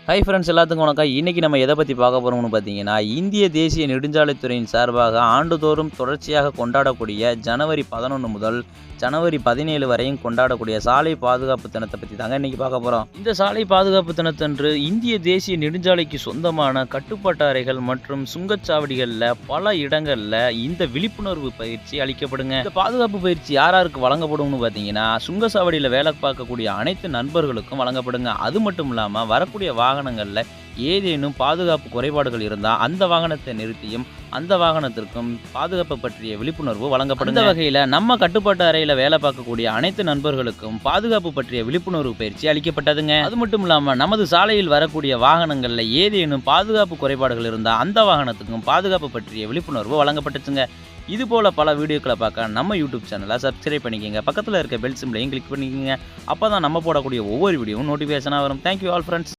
Hi friends, எல்லாத்துக்கும் வணக்கம். இன்றைக்கி நம்ம எதை பற்றி பார்க்க போகிறோம்னு பார்த்தீங்கன்னா, இந்திய தேசிய நெடுஞ்சாலைத்துறையின் சார்பாக ஆண்டுதோறும் தொடர்ச்சியாக கொண்டாடக்கூடிய ஜனவரி 11 முதல் ஜனவரி 17 வரையும் கொண்டாடக்கூடிய சாலை பாதுகாப்பு தினத்தை பற்றி தாங்க இன்றைக்கி பார்க்க போகிறோம். இந்த சாலை பாதுகாப்பு தினத்தன்று இந்திய தேசிய நெடுஞ்சாலைக்கு சொந்தமான கட்டுப்பாட்டு அறைகள் மற்றும் சுங்கச்சாவடிகளில் பல இடங்களில் இந்த விழிப்புணர்வு பயிற்சி அளிக்கப்படுங்க. இந்த பாதுகாப்பு பயிற்சி யாருக்கு வழங்கப்படும்னு பார்த்தீங்கன்னா, சுங்கச்சாவடியில் வேலை பார்க்கக்கூடிய அனைத்து நண்பர்களுக்கும் வழங்கப்படுங்க. அது மட்டும் இல்லாமல் வரக்கூடிய வாகனங்களில் ஏதேனும் பாதுகாப்பு குறைபாடுகள் இருந்தால் அந்த வாகனத்தை நிறுத்தியும் அந்த வாகனத்திற்கும் பாதுகாப்பு பற்றிய விழிப்புணர்வு வழங்கப்படும். இந்த வகையில் நம்ம கட்டுப்பாட்டு அறையில் வேலை பார்க்கக்கூடிய அனைத்து நண்பர்களுக்கும் பாதுகாப்பு பற்றிய விழிப்புணர்வு பயிற்சி அளிக்கப்பட்டதுங்க. அது மட்டும் இல்லாமல் நமது சாலையில் வரக்கூடிய வாகனங்களில் ஏதேனும் பாதுகாப்பு குறைபாடுகள் இருந்தால் அந்த வாகனத்துக்கும் பாதுகாப்பு பற்றிய விழிப்புணர்வு வழங்கப்பட்டுச்சுங்க. இது போல் பல வீடியோக்களை பார்க்க நம்ம யூடியூப் சேனலை சப்ஸ்கிரைப் பண்ணிக்கோங்க. பக்கத்தில் இருக்க பெல் சிம்பிளையும் கிளிக் பண்ணிக்கோங்க. அப்போ தான் நம்ம போடக்கூடிய ஒவ்வொரு வீடியோவும் நோட்டிஃபிகேஷனாக வரும். Thank you all friends.